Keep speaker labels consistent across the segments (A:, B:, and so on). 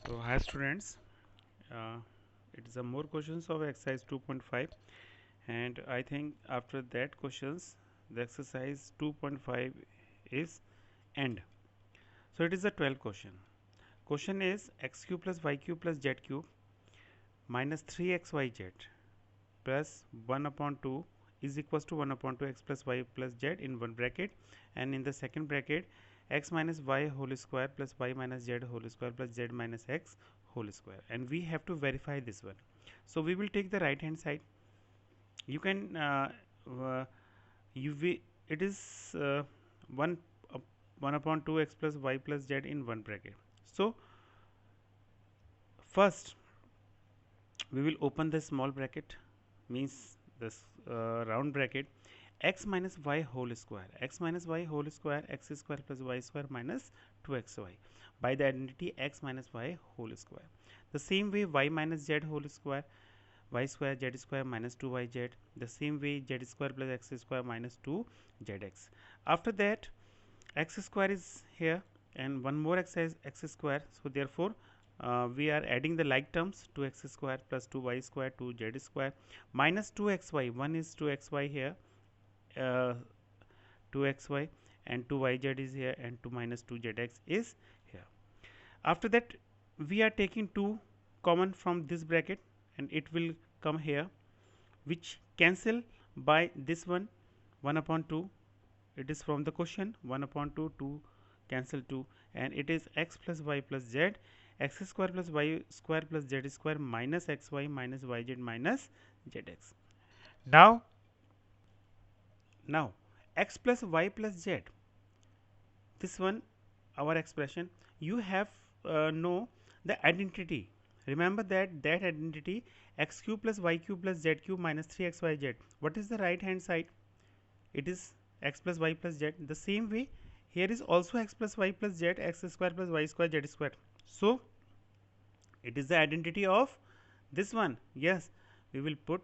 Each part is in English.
A: So hi students, uh, it is a more questions of exercise 2.5, and I think after that questions the exercise 2.5 is end. So it is a 12 question. Question is x cube plus y cube plus z cube minus 3xyz plus 1 upon 2 is equals to 1 upon 2 x plus y plus z in one bracket, and in the second bracket x minus y whole square plus y minus z whole square plus z minus x whole square, and we have to verify this one. So we will take the right hand side. You can uh, it is 1 1 upon 2 x plus y plus z in one bracket. So first we will open the small bracket, means this round bracket, x minus y whole square, x minus y whole square, x square plus y square minus 2xy by the identity x minus y whole square. The same way y minus z whole square, y square z square minus 2yz. The same way z square plus x square minus 2zx. After that x square is here and one more x is x square, so therefore we are adding the like terms, 2x square plus 2y square 2z square minus 2xy, one is 2xy here, uh, 2xy, and 2yz is here, and 2 minus 2zx is here. After that we are taking 2 common from this bracket and it will come here, which cancel by this one, 1 upon 2, it is from the question, 1 upon 2, 2 cancel 2, and it is x plus y plus z, x square plus y square plus z square minus xy minus yz minus zx. Now, now x plus y plus z, this one our expression, you have know the identity. Remember that identity, x cube plus y cube plus z cube minus 3xyz. What is the right hand side? It is x plus y plus z. The same way here is also x plus y plus z, x square plus y square z square. So it is the identity of this one. Yes, we will put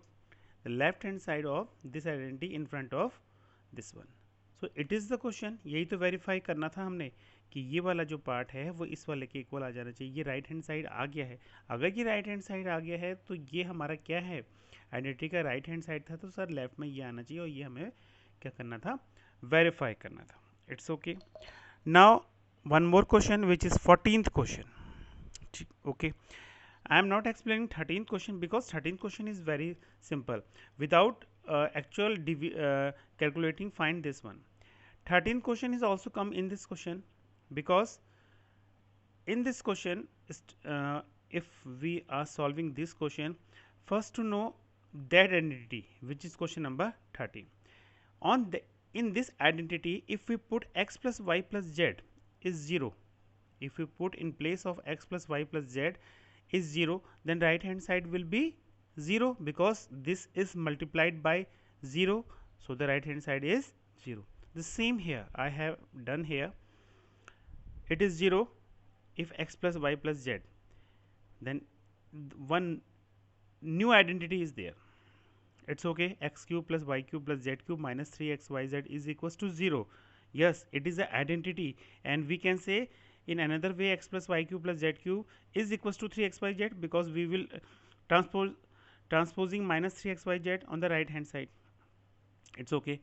A: the left hand side of this identity in front of this one. So it is the question. यही तो verify करना था हमने कि ये वाला जो part है वो इस वाले के इक्वल आ जाना चाहिए. ये राइट हैंड साइड आ गया है. अगर ये राइट हैंड साइड आ गया है तो ये हमारा क्या है, आइडेंटिटी का राइट हैंड साइड था, तो सर लेफ्ट में ये आना चाहिए और ये हमें क्या करना था, वेरीफाई करना था. It's okay. Now one more question which is 14th question. Okay, I am not explaining 13th question because 13th question is very simple. Without actual calculating, find this one. 13th question is also come in this question, because in this question if we are solving this question, first to know that identity, which is question number 13. On the in this identity, if we put x plus y plus z is 0, if we put in place of x plus y plus z is 0, then right hand side will be 0, because this is multiplied by 0, so the right hand side is 0. The same here I have done here, it is 0 if x plus y plus z, then one new identity is there. It's okay, x cube plus y cube plus z cube minus 3xyz is equals to 0. Yes, it is an identity, and we can say in another way x plus y cube plus z cube is equals to 3xyz, because we will transposing minus 3xyz on the right hand side. It's okay,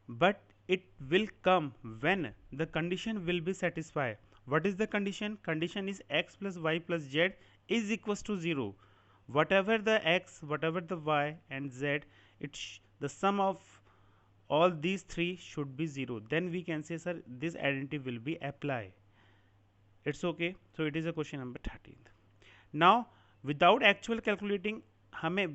A: but it will come when the condition will be satisfied. What is the condition? Condition is x plus y plus z is equals to 0. Whatever the x, whatever the y and z, the sum of all these three should be 0. Then we can say, sir, this identity will be applied. It's okay. So it is a question number 13th. Now without actual calculating, हमें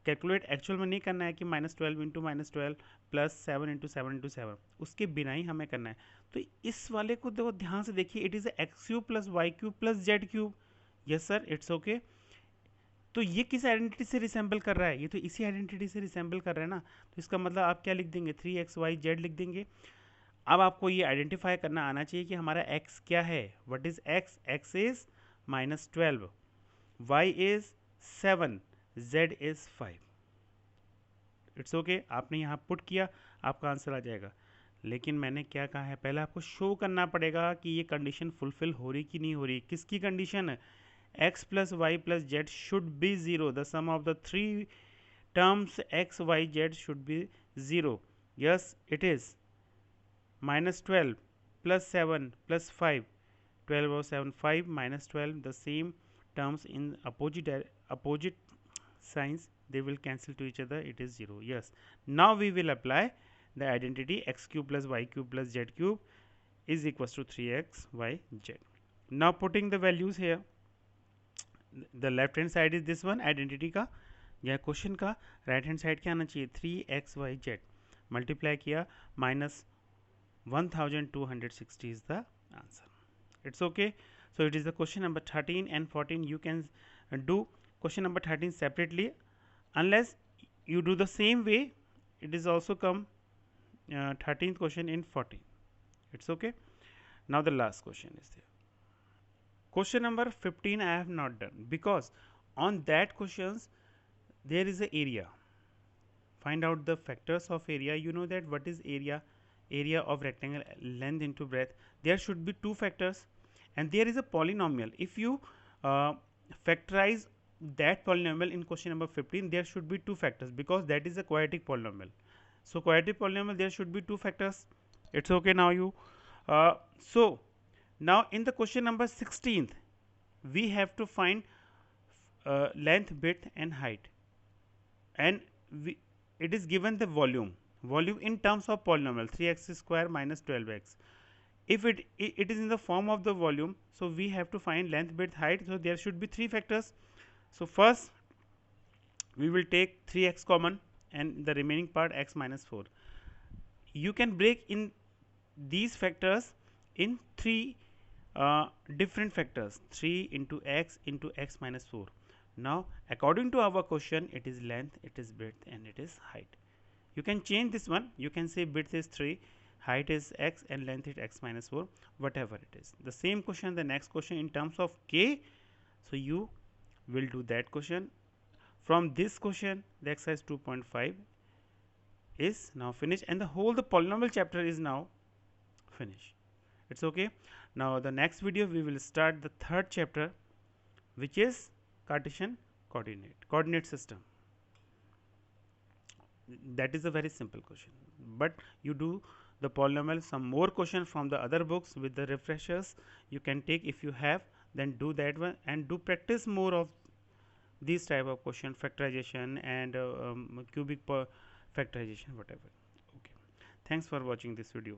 A: calculate actual में नहीं करना है कि -12 into -12 plus 7 into 7 into 7, उसके बिना ही हमें करना है. तो इस वाले को देखो ध्यान से देखिए, it is x cube plus y cube plus z cube. Yes sir, it's okay. तो ये किस आइडेंटिटी से रिसेंबल कर रहा है? ये तो इसी आइडेंटिटी से रिसेंबल कर रहा है ना. तो इसका मतलब आप क्या लिख देंगे, 3xyz लिख देंगे. अब आपको ये आइडेंटिफाई करना आना चाहिए कि हमारा x क्या है. What is x? x is -12, y is 7, z is 5. It's okay. आपने यहाँ पुट किया, आपका आंसर आ जाएगा. लेकिन मैंने क्या कहा है, पहले आपको शो करना पड़ेगा कि ये कंडीशन फुलफिल हो रही कि नहीं हो रही. किसकी condition? x plus y plus z should be 0. The sum of the three terms x, y, z should be 0. Yes, it is. Minus 12 plus 7 plus 5. 12 over 7, 5 minus 12. The same terms in opposite signs, they will cancel to each other. It is 0. Yes. Now we will apply the identity x cube plus y cube plus z cube is equals to 3x y z. Now putting the values here, the left hand side is this one identity का या question का, right hand side क्या आना चाहिए 3xyz multiply किया minus 1260 is the answer. It's okay. So it is the question number 13 and 14. You can do question number 13 separately, unless you do the same way. It is also come 13th question in 14. It's okay. Now the last question is there. Question number 15 I have not done, because on that questions there is a area. Find out the factors of area. You know that what is area? Area of rectangle, length into breadth. There should be two factors, and there is a polynomial. If you factorize that polynomial in question number 15, there should be two factors, because that is a quadratic polynomial. So quadratic polynomial, there should be two factors. It's okay. Now you so now in the question number 16th, we have to find length, width and height, and it is given the volume in terms of polynomial 3x square minus 12x. If it is in the form of the volume, so we have to find length, width, height. So there should be three factors. So first we will take 3x common and the remaining part x minus 4. You can break in these factors in three different factors, 3 into x minus 4. Now according to our question, it is length, it is width and it is height. You can change this one. You can say width is 3, height is x and length is x minus 4, whatever it is. The same question, the next question in terms of k. So you will do that question. From this question, the exercise 2.5 is now finished, and the whole the polynomial chapter is now finished. It's okay. Now the next video we will start the third chapter, which is Cartesian coordinate system. That is a very simple question, but you do the polynomial, some more question from the other books with the refreshers you can take. If you have, then do that one, and do practice more of these type of question, factorization and cubic factorization, whatever. Okay, thanks for watching this video.